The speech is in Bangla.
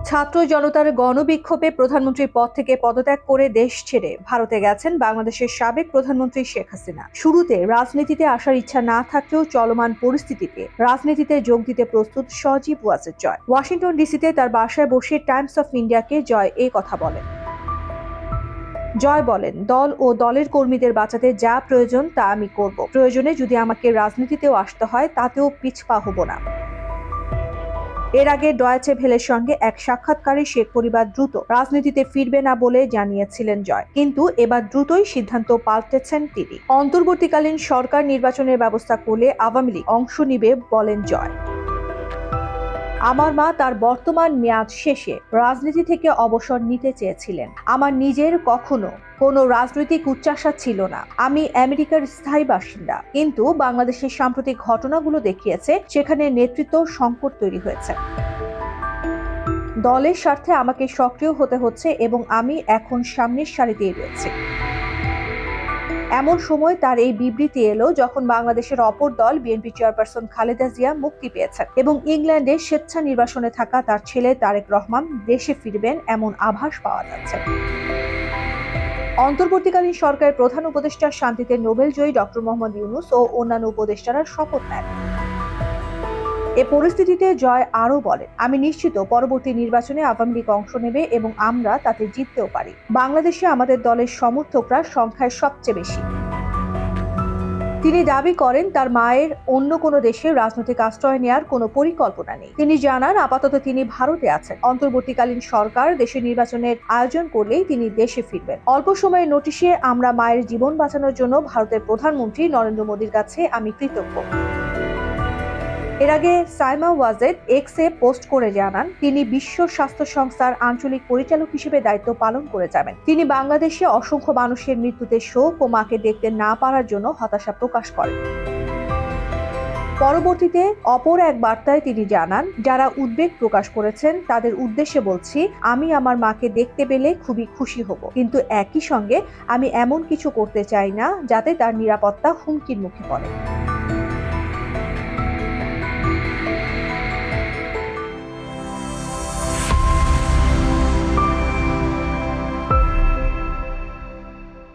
ছাত্র জনতার গণবিক্ষোভে প্রধানমন্ত্রীর পদ থেকে পদত্যাগ করে দেশ ছেড়ে ভারতে গেছেন বাংলাদেশের সাবেক প্রধানমন্ত্রী শেখ হাসিনা। শুরুতে রাজনীতিতে আসার ইচ্ছা না থাকলেও চলমান পরিস্থিতিতে রাজনীতিতে যোগ দিতে প্রস্তুত সজীব ওয়াজেদ জয়। ওয়াশিংটন ডিসিতে তার বাসায় বসে টাইমস অফ ইন্ডিয়াকে জয় এই কথা বলেন। জয় বলেন, দল ও দলের কর্মীদের বাঁচাতে যা প্রয়োজন তা আমি করব। প্রয়োজনে যদি আমাকে রাজনীতিতেও আসতে হয় তাতেও পিছপা হব না। এর আগে ডয়েচে ভেলের সঙ্গে এক সাক্ষাৎকারে শেখ পরিবার দ্রুত রাজনীতিতে ফিরবে না বলে জানিয়েছিলেন জয়, কিন্তু এবার দ্রুতই সিদ্ধান্ত পাল্টেছেন তিনি। অন্তর্বর্তীকালীন সরকার নির্বাচনের ব্যবস্থা করলে আওয়ামী লীগ অংশ নিবে বলেন জয়। আমার মা তার বর্তমান মেয়াদ শেষে রাজনীতি থেকে অবসর নিতে চেয়েছিলেন। আমার নিজের কখনো কোনো রাজনৈতিক উচ্চাশা ছিল না। আমি আমেরিকার স্থায়ী বাসিন্দা, কিন্তু বাংলাদেশের সাম্প্রতিক ঘটনাগুলো দেখিয়েছে সেখানে নেতৃত্ব সংকট তৈরি হয়েছে। দলের স্বার্থে আমাকে সক্রিয় হতে হচ্ছে এবং আমি এখন সামনের সারিতেই রয়েছি। এমন সময় তার এই বিবৃতি এলো যখন বাংলাদেশের অপর দল বিএনপি চেয়ারপারসন খালেদা জিয়া মুক্তি পেয়েছেন এবং ইংল্যান্ডে স্বেচ্ছা নির্বাসনে থাকা তার ছেলে তারেক রহমান দেশে ফিরবেন এমন আভাস পাওয়া যাচ্ছে। অন্তর্বর্তীকালীন সরকারের প্রধান উপদেষ্টা শান্তিতে নোবেলজয়ী ডক্টর মোহাম্মদ ইউনূস ও অন্যান্য উপদেষ্টারা শপথ নেন। এ পরিস্থিতিতে জয় আরও বলেন, আমি নিশ্চিত পরবর্তী নির্বাচনে আওয়ামী লীগ অংশ নেবে এবং আমরা তাতে জিততেও পারি। বাংলাদেশে আমাদের দলের সমর্থকরা সংখ্যায় সবচেয়ে বেশি। তিনি দাবি করেন তার মায়ের অন্য কোনো দেশে রাজনৈতিক আশ্রয় নেওয়ার কোনো পরিকল্পনা নেই। তিনি জানান আপাতত তিনি ভারতে আছেন। অন্তর্বর্তীকালীন সরকার দেশে নির্বাচনের আয়োজন করলেই তিনি দেশে ফিরবেন। অল্প সময়ের নোটিশে আমরা মায়ের জীবন বাঁচানোর জন্য ভারতের প্রধানমন্ত্রী নরেন্দ্র মোদীর কাছে আমি কৃতজ্ঞ। এর আগে সাইমা ওয়াজেদ এক্সে পোস্ট করে জানান তিনি বিশ্ব স্বাস্থ্য সংস্থার আঞ্চলিক পরিচালক হিসেবে দায়িত্ব পালন করে যাবেন। তিনি বাংলাদেশে অসংখ্য মানুষের মৃত্যুতে শোক ও মাকে দেখতে না পারার জন্য হতাশা প্রকাশ করেন। পরবর্তীতে অপর এক বার্তায় তিনি জানান, যারা উদ্বেগ প্রকাশ করেছেন তাদের উদ্দেশ্যে বলছি, আমি আমার মাকে দেখতে পেলে খুবই খুশি হব, কিন্তু একই সঙ্গে আমি এমন কিছু করতে চাই না যাতে তার নিরাপত্তা হুমকির মুখে পড়ে।